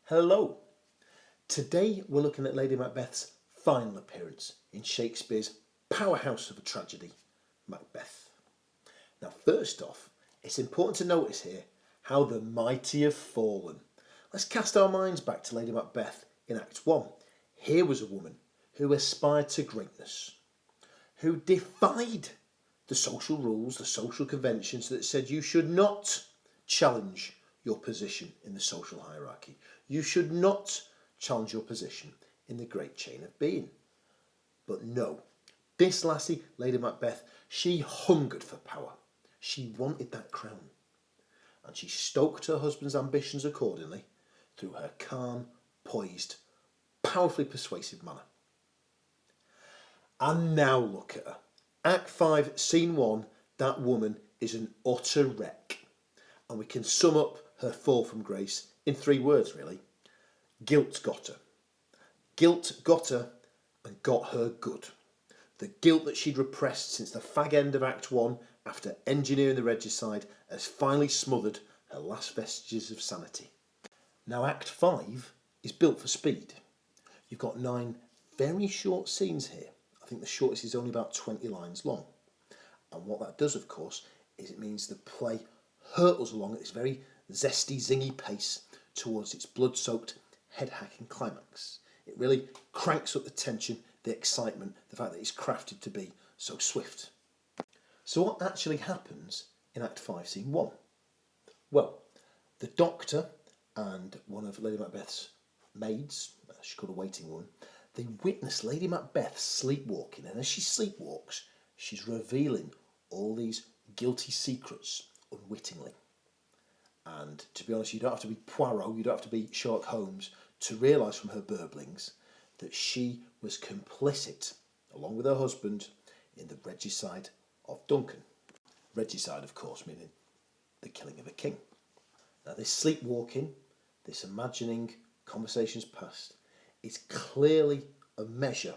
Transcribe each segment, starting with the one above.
Hello. Today we're looking at Lady Macbeth's final appearance in Shakespeare's powerhouse of a tragedy, Macbeth. Now, first off, it's important to notice here how the mighty have fallen. Let's cast our minds back to Lady Macbeth in Act 1. Here was a woman who aspired to greatness, who defied the social rules, the social conventions that said you should not challenge your position in the social hierarchy. You should not challenge your position in the great chain of being. But no, this lassie, Lady Macbeth, she hungered for power. She wanted that crown. And she stoked her husband's ambitions accordingly through her calm, poised, powerfully persuasive manner. And now look at her. Act 5, Scene 1, that woman is an utter wreck. And we can sum up her fall from grace in 3 words, really. Guilt got her. Guilt got her and got her good. The guilt that she'd repressed since the fag end of Act 1 after engineering the regicide has finally smothered her last vestiges of sanity. Now Act 5 is built for speed. You've got 9 very short scenes here. I think the shortest is only about 20 lines long. And what that does, of course, is it means the play hurtles along at this very zesty, zingy pace towards its blood-soaked, head-hacking climax. It really cranks up the tension, the excitement, the fact that it's crafted to be so swift. So what actually happens in Act 5, Scene 1? Well, the doctor and one of Lady Macbeth's maids, she's called a waiting woman, they witness Lady Macbeth sleepwalking, and as she sleepwalks, she's revealing all these guilty secrets unwittingly. And to be honest, you don't have to be Poirot, you don't have to be Sherlock Holmes to realise from her burblings that she was complicit, along with her husband, in the regicide of Duncan. Regicide, of course, meaning the killing of a king. Now, this sleepwalking, this imagining conversations past, is clearly a measure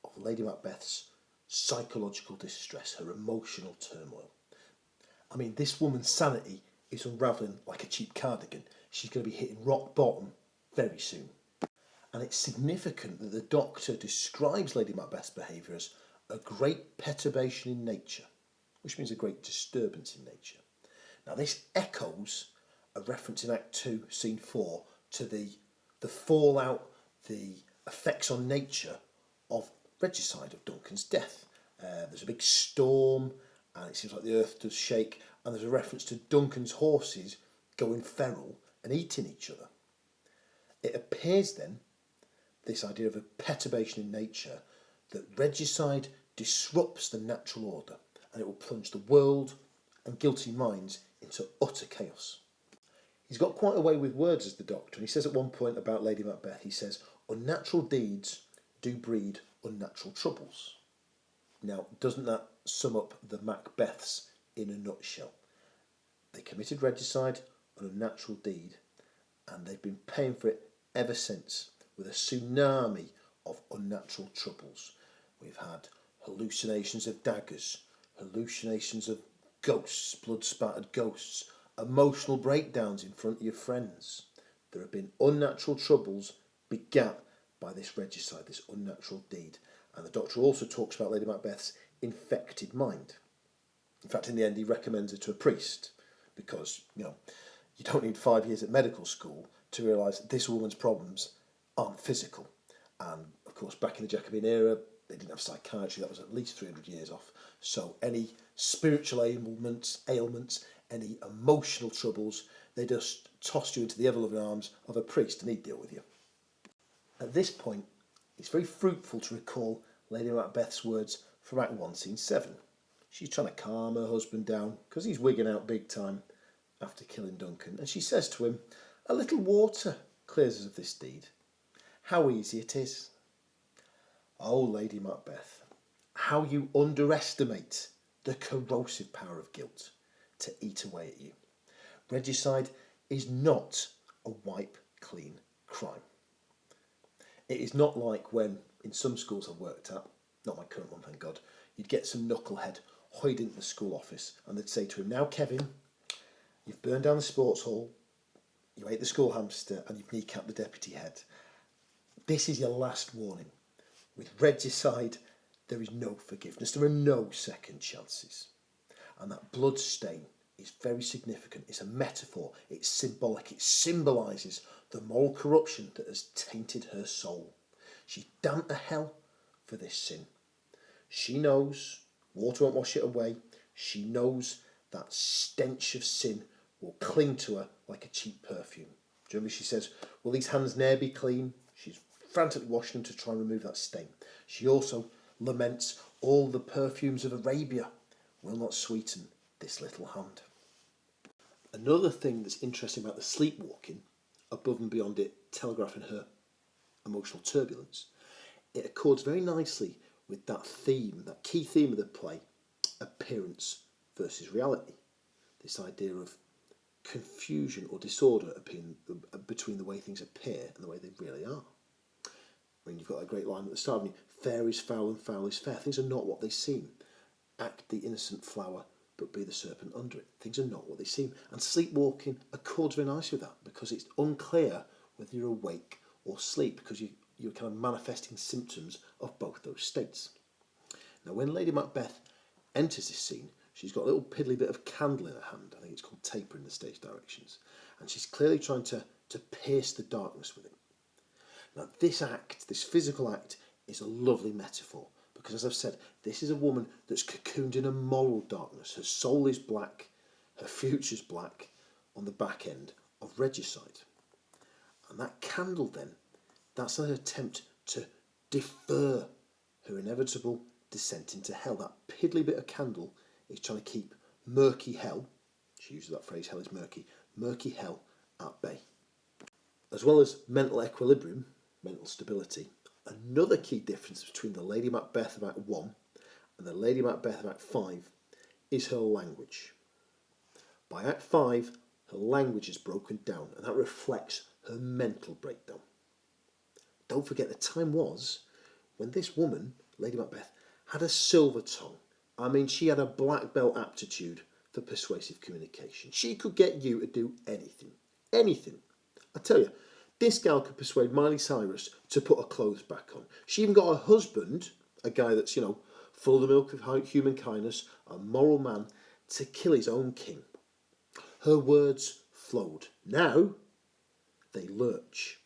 of Lady Macbeth's psychological distress, her emotional turmoil. I mean, this woman's sanity is unravelling like a cheap cardigan. She's going to be hitting rock bottom very soon. And it's significant that the doctor describes Lady Macbeth's behaviour as a great perturbation in nature, which means a great disturbance in nature. Now, this echoes a reference in Act 2, Scene 4, to the fallout, the effects on nature of regicide, of Duncan's death. There's a big storm, and it seems like the earth does shake, and there's a reference to Duncan's horses going feral and eating each other. It appears then, this idea of a perturbation in nature, that regicide disrupts the natural order, and it will plunge the world and guilty minds into utter chaos. He's got quite a way with words as the doctor, and he says at one point about Lady Macbeth, he says, unnatural deeds do breed unnatural troubles. Now, doesn't that sum up the Macbeths in a nutshell? They committed regicide, an unnatural deed, and they've been paying for it ever since with a tsunami of unnatural troubles. We've had hallucinations of daggers, hallucinations of ghosts, blood-spattered ghosts, emotional breakdowns in front of your friends. There have been unnatural troubles begat by this regicide, this unnatural deed. And the doctor also talks about Lady Macbeth's infected mind. In fact, in the end, he recommends her to a priest because, you don't need 5 years at medical school to realise that this woman's problems aren't physical. And, of course, back in the Jacobean era, they didn't have psychiatry. That was at least 300 years off. So any spiritual ailments, any emotional troubles, they just tossed you into the ever-loving arms of a priest and he'd deal with you. At this point, it's very fruitful to recall Lady Macbeth's words from Act 1, Scene 7. She's trying to calm her husband down because he's wigging out big time after killing Duncan. And she says to him, a little water clears us of this deed. How easy it is. Oh, Lady Macbeth, how you underestimate the corrosive power of guilt to eat away at you. Regicide is not a wipe clean crime. It is not like when, in some schools I've worked at, not my current one, thank God, you'd get some knucklehead hide into the school office and they'd say to him, now Kevin, you've burned down the sports hall, you ate the school hamster and you've kneecapped the deputy head. This is your last warning. With regicide, there is no forgiveness. There are no second chances. And that blood stain is very significant. It's a metaphor. It's symbolic. It symbolises the moral corruption that has tainted her soul. She's damned to hell for this sin. She knows water won't wash it away. She knows that stench of sin will cling to her like a cheap perfume. Do you remember she says, will these hands ne'er be clean? She's frantically washing them to try and remove that stain. She also laments all the perfumes of Arabia will not sweeten this little hand. Another thing that's interesting about the sleepwalking, above and beyond it telegraphing her emotional turbulence, it accords very nicely with that theme, that key theme of the play, appearance versus reality. This idea of confusion or disorder between the way things appear and the way they really are. I mean, you've got a great line at the start of it, fair is foul and foul is fair. Things are not what they seem. Act the innocent flower, but be the serpent under it. Things are not what they seem. And sleepwalking accords very nicely with that, because it's unclear whether you're awake or asleep, because you're kind of manifesting symptoms of both those states. Now, when Lady Macbeth enters this scene, she's got a little piddly bit of candle in her hand. I think it's called taper in the stage directions. And she's clearly trying to pierce the darkness with it. Now, this act, this physical act, is a lovely metaphor, because, as I've said, this is a woman that's cocooned in a moral darkness. Her soul is black, her future's black on the back end of regicide. And that candle then, that's an attempt to defer her inevitable descent into hell. That piddly bit of candle is trying to keep murky hell, she uses that phrase, hell is murky hell at bay. As well as mental equilibrium, mental stability, another key difference between the Lady Macbeth of Act 1 and the Lady Macbeth of Act 5 is her language. By Act 5, her language is broken down, and that reflects her mental breakdown. Don't forget, the time was when this woman, Lady Macbeth, had a silver tongue. I mean, she had a black belt aptitude for persuasive communication. She could get you to do anything. Anything. I tell you, this gal could persuade Miley Cyrus to put her clothes back on. She even got her husband, a guy that's, full of the milk of human kindness, a moral man, to kill his own king. Her words flowed. Now, they lurch.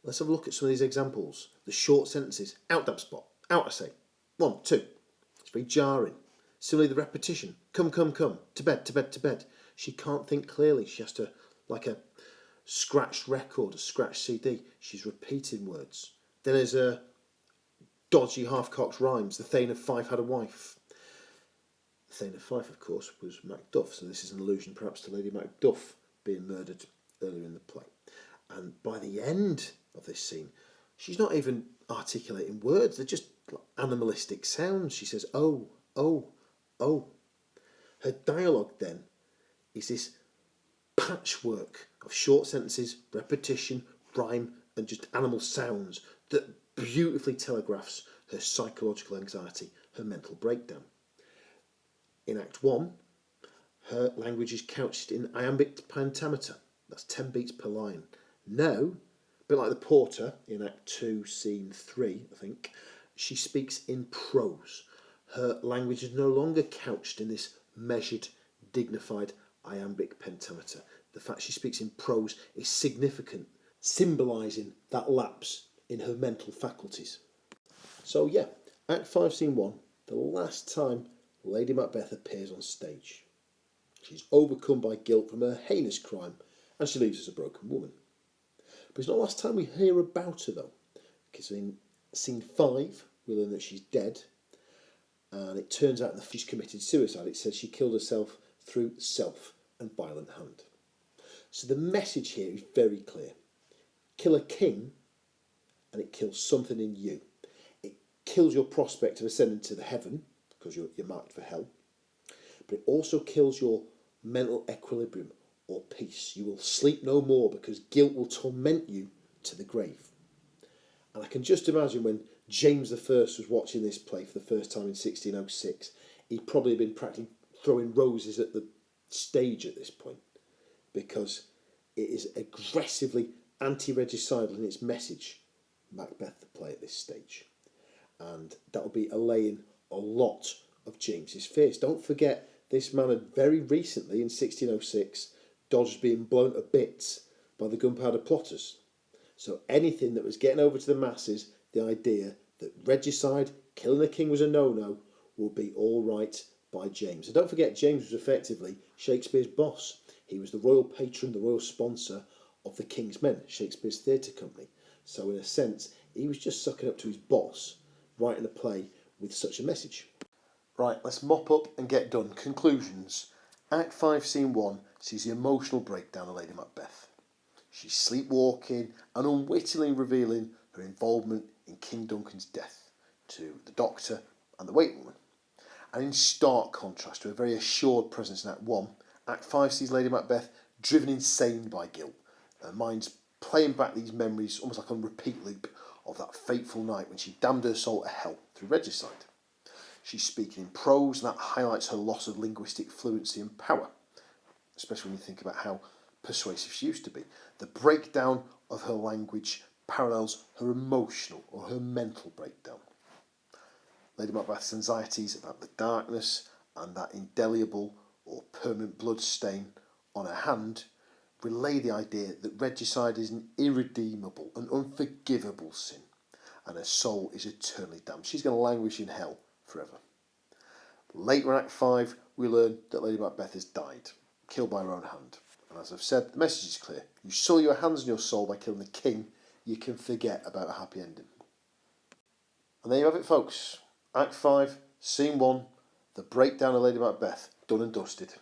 Let's have a look at some of these examples. The short sentences. Out damn spot. Out I say. 1, 2. It's very jarring. Similarly, the repetition. Come, come, come. To bed, to bed, to bed. She can't think clearly. She has to, like a scratched record, a scratched CD. She's repeating words. Then there's a dodgy half-cocked rhymes. The Thane of Fife had a wife. The Thane of Fife, of course, was Macduff, so this is an allusion perhaps to Lady Macduff being murdered earlier in the play. And by the end of this scene, she's not even articulating words, they're just animalistic sounds. She says, oh, oh, oh. Her dialogue then is this patchwork of short sentences, repetition, rhyme, and just animal sounds that beautifully telegraphs her psychological anxiety, her mental breakdown. In Act 1, her language is couched in iambic pentameter. That's 10 beats per line. Now, a bit like the porter in Act 2, Scene 3, I think, she speaks in prose. Her language is no longer couched in this measured, dignified iambic pentameter. The fact she speaks in prose is significant, symbolising that lapse in her mental faculties. So yeah, Act 5, Scene 1, the last time Lady Macbeth appears on stage. She's overcome by guilt from her heinous crime, and she leaves as a broken woman. But it's not the last time we hear about her, though, because in Scene 5, we learn that she's dead, and it turns out that she's committed suicide. It says she killed herself through self and violent hand. So the message here is very clear. Kill a king, and it kills something in you. It kills your prospect of ascending to the heaven, because you're marked for hell, but it also kills your mental equilibrium or peace. You will sleep no more because guilt will torment you to the grave. And I can just imagine when James I was watching this play for the first time in 1606, he'd probably have been practically throwing roses at the stage at this point, because It is aggressively anti-regicidal in its message, Macbeth the play at this stage. And that'll be allaying a lot of James's fears. Don't forget, this man had very recently, in 1606, dodged being blown to bits by the gunpowder plotters. So anything that was getting over to the masses, the idea that regicide, killing the king was a no-no, will be all right by James. And don't forget, James was effectively Shakespeare's boss. He was the royal patron, the royal sponsor of the King's Men, Shakespeare's theatre company. So in a sense, he was just sucking up to his boss, writing a play with such a message. Right, let's mop up and get done. Conclusions. Act 5, Scene 1 sees the emotional breakdown of Lady Macbeth. She's sleepwalking and unwittingly revealing her involvement in King Duncan's death to the doctor and the waiting woman. And in stark contrast to a very assured presence in Act 1, Act 5 sees Lady Macbeth driven insane by guilt. Her mind's playing back these memories almost like on repeat loop of that fateful night when she damned her soul to hell through regicide. She's speaking in prose, and that highlights her loss of linguistic fluency and power, especially when you think about how persuasive she used to be. The breakdown of her language parallels her emotional or her mental breakdown. Lady Macbeth's anxieties about the darkness and that indelible or permanent blood stain on her hand relay the idea that regicide is an irredeemable and unforgivable sin, and her soul is eternally damned. She's going to languish in hell forever. Later in Act 5, we learn that Lady Macbeth has died, killed by her own hand. And as I've said, the message is clear. You soil your hands and your soul by killing the king, you can forget about a happy ending. And there you have it, folks. Act 5, Scene 1, the breakdown of Lady Macbeth, done and dusted.